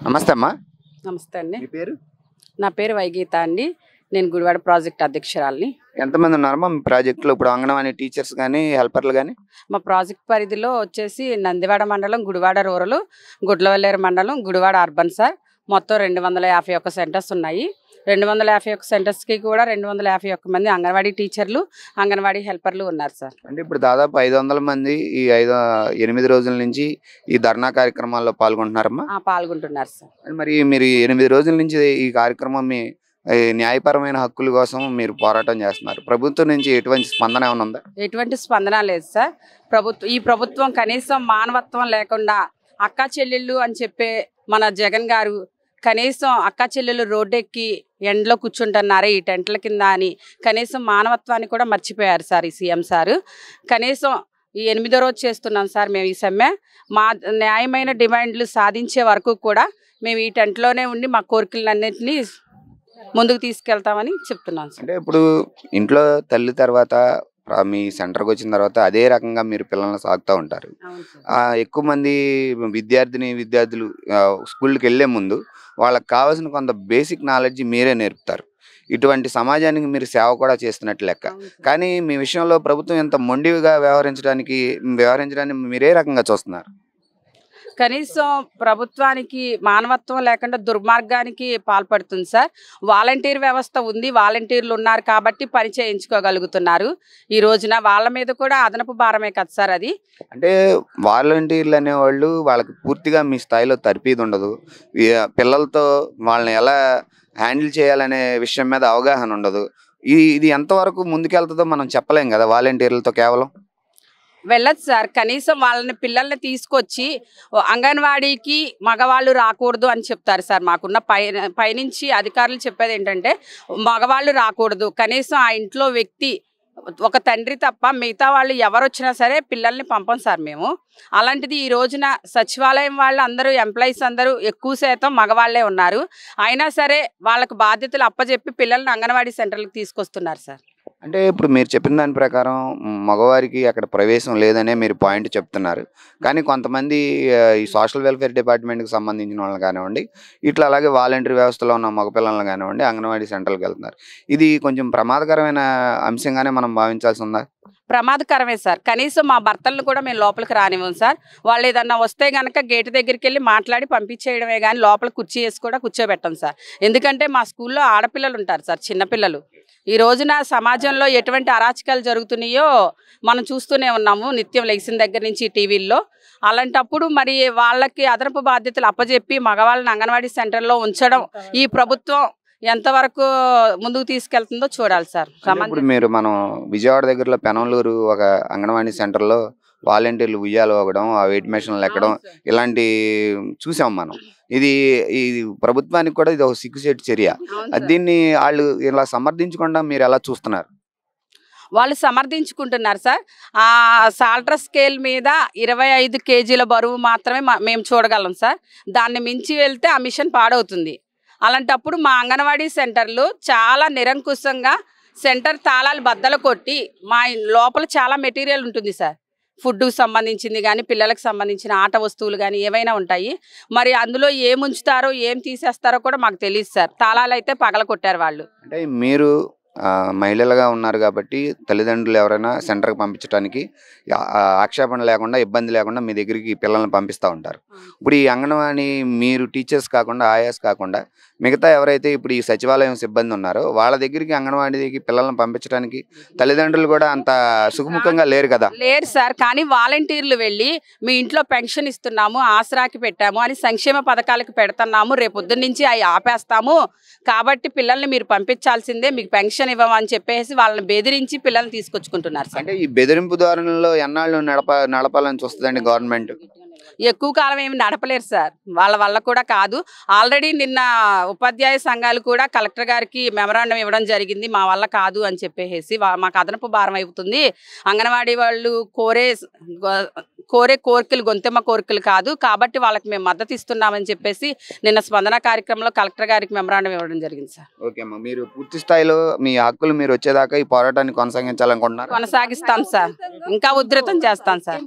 నమస్తే అమ్మా. నమస్తే అండి. మీ పేరు? నా పేరు వైగీత అండి. నేను గుడివాడ ప్రాజెక్ట్ అధ్యక్షురాలిని. ఎంతమంది ఉన్నారమ్మా మీ ప్రాజెక్టులో? ఇప్పుడు అంగన్వాడీ టీచర్స్ కానీ హెల్పర్లు కానీ? మా ప్రాజెక్ట్ పరిధిలో వచ్చేసి నందివాడ మండలం, గుడివాడ రూరల్, గుడ్లవల్లేరు మండలం, గుడివాడ అర్బన్ సార్. మొత్తం 251 సెంటర్స్ ఉన్నాయి. 251 సెంటర్స్కి కూడా 251 మంది అంగన్వాడీ టీచర్లు, అంగన్వాడీ హెల్పర్లు ఉన్నారు సార్. అంటే ఇప్పుడు దాదాపు 500 మంది ఈ 8 రోజుల నుంచి ఈ ధర్నా కార్యక్రమాల్లో పాల్గొంటున్నారమ్మా? పాల్గొంటున్నారు సార్. మరి మీరు 8 రోజుల నుంచి ఈ కార్యక్రమం మీ న్యాయపరమైన హక్కుల కోసం మీరు పోరాటం చేస్తున్నారు. ప్రభుత్వం నుంచి ఎటువంటి స్పందన ఏమైనా ఉందా? ఎటువంటి స్పందన లేదు సార్. ఈ ప్రభుత్వం కనీసం మానవత్వం లేకుండా అక్కా చెల్లెళ్ళు అని చెప్పే మన జగన్ గారు కనీసం అక్కా చెల్లెళ్ళు రోడ్డెక్కి ఎండలో కూర్చుంటున్నారే ఈ టెంట్ల కింద అని కనీసం మానవత్వాన్ని కూడా మర్చిపోయారు సార్ ఈ సీఎం సారు. కనీసం ఈ 8వ రోజు చేస్తున్నాం సార్ మేము ఈ సమ్మె. మా న్యాయమైన డిమాండ్లు సాధించే వరకు కూడా మేము ఈ టెంట్లోనే ఉండి మా కోరికలన్నింటినీ ముందుకు తీసుకెళ్తామని చెప్తున్నాం సార్. అంటే ఇప్పుడు ఇంట్లో తల్లి తర్వాత మీ సెంటర్కి వచ్చిన తర్వాత అదే రకంగా మీరు పిల్లల్ని సాగుతూ ఉంటారు. ఎక్కువ మంది విద్యార్థులు స్కూల్కి వెళ్ళే ముందు వాళ్ళకి కావాల్సిన కొంత బేసిక్ నాలెడ్జ్ మీరే నేర్పుతారు. ఇటువంటి సమాజానికి మీరు సేవ కూడా చేస్తున్నట్లు లెక్క. కానీ మీ విషయంలో ప్రభుత్వం ఎంత మొండిగా వ్యవహరించడాన్ని మీరే రకంగా చూస్తున్నారు? కనీసం ప్రభుత్వానికి మానవత్వం లేకుండా దుర్మార్గానికి పాల్పడుతుంది సార్. వాలంటీర్ వ్యవస్థ ఉంది, వాలంటీర్లు ఉన్నారు కాబట్టి పని చేయించుకోగలుగుతున్నారు. ఈ రోజున వాళ్ళ మీద కూడా అదనపు భారమే కదా సార్ అది. అంటే వాలంటీర్లు అనేవాళ్ళు వాళ్ళకి పూర్తిగా మీ స్థాయిలో తర్ఫీదు ఉండదు. పిల్లలతో వాళ్ళని ఎలా హ్యాండిల్ చేయాలనే విషయం మీద అవగాహన ఉండదు. ఇది ఎంతవరకు ముందుకెళ్తుందో మనం చెప్పలేం కదా వాలంటీర్లతో కేవలం. వెళ్ళదు సార్. కనీసం పిల్లల్ని తీసుకొచ్చి అంగన్వాడీకి మగవాళ్ళు రాకూడదు అని చెప్తారు సార్. మాకున్న పైనుంచి అధికారులు చెప్పేది ఏంటంటే మగవాళ్ళు రాకూడదు, కనీసం ఆ ఇంట్లో వ్యక్తి ఒక తండ్రి తప్ప మిగతా వాళ్ళు ఎవరు వచ్చినా సరే పిల్లల్ని పంపం సార్ మేము. అలాంటిది ఈ రోజున సచివాలయం వాళ్ళు అందరూ ఎంప్లాయీస్ అందరూ ఎక్కువ శాతం మగవాళ్లే ఉన్నారు. అయినా సరే వాళ్ళకు బాధ్యతలు అప్పచెప్పి పిల్లల్ని అంగన్వాడీ సెంటర్లకు తీసుకొస్తున్నారు సార్. అంటే ఇప్పుడు మీరు చెప్పిన దాని ప్రకారం మగవారికి అక్కడ ప్రవేశం లేదనే మీరు పాయింట్ చెప్తున్నారు. కానీ కొంతమంది ఈ సోషల్ వెల్ఫేర్ డిపార్ట్మెంట్కి సంబంధించిన వాళ్ళని కానివ్వండి, ఇట్లా అలాగే వాలంటీర్ వ్యవస్థలో ఉన్న మగపిల్లలను కానివ్వండి అంగన్వాడీ సెంటర్కి వెళ్తున్నారు. ఇది కొంచెం ప్రమాదకరమైన అంశంగానే మనం భావించాల్సి ఉందా? ప్రమాదకరమే సార్. కనీసం మా భర్తలను కూడా మేము లోపలికి రానివ్వం సార్. వాళ్ళు ఏదన్నా వస్తే కనుక గేటు దగ్గరికి వెళ్ళి మాట్లాడి పంపించేయడమే కానీ లోపల కుర్చీ వేసి కూడా కూర్చోబెట్టాం సార్. ఎందుకంటే మా స్కూల్లో ఆడపిల్లలు ఉంటారు సార్, చిన్నపిల్లలు. ఈ రోజున సమాజంలో ఎటువంటి అరాచకాలు జరుగుతున్నాయో మనం చూస్తూనే ఉన్నాము నిత్యం లెగిసిన దగ్గర నుంచి టీవీల్లో. అలాంటప్పుడు మరి వాళ్ళకి అదనపు బాధ్యతలు అప్పచెప్పి మగవాళ్ళని అంగన్వాడీ సెంటర్లో ఉంచడం ఈ ప్రభుత్వం ఎంతవరకు ముందుకు తీసుకెళ్తుందో చూడాలి సార్. ఇప్పుడు మనం విజయవాడ దగ్గరలో పెనంలూరు ఒక అంగన్వాడీ సెంటర్లో వాలంటీర్లు ఉయ్యాలు అవ్వడం, ఆ వెయిట్ మెషిన్లు ఎక్కడం ఇలాంటి చూసాం మనం. ఇది ప్రభుత్వానికి కూడా ఇది ఒక సిగ్గుచేటు చర్య. దీన్ని వాళ్ళు ఇలా సమర్థించకుండా మీరు ఎలా చూస్తున్నారు? వాళ్ళు సమర్థించుకుంటున్నారు సార్. ఆ సాల్టర్ స్కేల్ మీద 25 కేజీల బరువు మాత్రమే మేము చూడగలం సార్. దాన్ని మించి వెళ్తే ఆ మిషన్ పాడవుతుంది. అలాంటప్పుడు మా అంగన్వాడీ సెంటర్లు చాలా నిరంకుశంగా సెంటర్ తాళాలు బద్దలు కొట్టి మా లోపల చాలా మెటీరియల్ ఉంటుంది సార్. ఫుడ్కు సంబంధించింది కానీ పిల్లలకు సంబంధించిన ఆట వస్తువులు కానీ ఏవైనా ఉంటాయి. మరి అందులో ఏం ఉంచుతారో ఏం తీసేస్తారో కూడా మాకు తెలియదు సార్. తాళాలు అయితే పగల కొట్టారు వాళ్ళు. అంటే మీరు మహిళలుగా ఉన్నారు కాబట్టి తల్లిదండ్రులు ఎవరైనా సెంటర్కి పంపించడానికి ఆక్షేపణ లేకుండా, ఇబ్బంది లేకుండా మీ దగ్గరికి పిల్లల్ని పంపిస్తూ ఉంటారు. ఇప్పుడు ఈ అంగన్వాడీ మీరు టీచర్స్ కాకుండా, ఆయాస్ కాకుండా మిగతా ఎవరైతే ఇప్పుడు ఈ సచివాలయం సిబ్బంది ఉన్నారో వాళ్ళ దగ్గరికి అంగన్వాడీకి పిల్లల్ని పంపించడానికి తల్లిదండ్రులు కూడా అంత సుఖముఖంగా లేరు కదా? లేరు సార్. కానీ వాలంటీర్లు వెళ్ళి మీ ఇంట్లో పెన్షన్ ఇస్తున్నాము, ఆసరాకి పెట్టాము అని సంక్షేమ పథకాలకు పెడుతున్నాము, రేపొద్దు నుంచి అవి ఆపేస్తాము కాబట్టి పిల్లల్ని మీరు పంపించాల్సిందే, మీకు పెన్షన్ ఇవ్వమని చెప్పేసి వాళ్ళని బెదిరించి పిల్లల్ని తీసుకొచ్చుకుంటున్నారు సార్. అంటే ఈ బెదిరింపు ధోరణిలో ఎన్నాళ్ళు నడపాలని చూస్తుందండి గవర్నమెంట్? ఎక్కువ కాలం ఏమి నడపలేరు సార్. వాళ్ళ వల్ల కూడా కాదు. ఆల్రెడీ నిన్న ఉపాధ్యాయ సంఘాలు కూడా కలెక్టర్ గారికి మెమరాండం ఇవ్వడం జరిగింది. మా వల్ల కాదు అని చెప్పేసి మాకు అదనపు భారం అవుతుంది, అంగన్వాడీ వాళ్ళు కోరే కోరికలు గొంతెమ్మ కోరికలు కాదు కాబట్టి వాళ్ళకి మేము మద్దతు ఇస్తున్నామని చెప్పేసి నిన్న స్పందన కార్యక్రమంలో కలెక్టర్ గారికి మెమరాండం ఇవ్వడం జరిగింది సార్. ఓకే అమ్మా, మీరు పూర్తి స్థాయిలో మీ హక్కులు మీరు వచ్చేదాకా ఈ పోరాటాన్ని కొనసాగించాలనుకుంటున్నారు? కొనసాగిస్తాం సార్, ఇంకా ఉధృతం చేస్తాం సార్.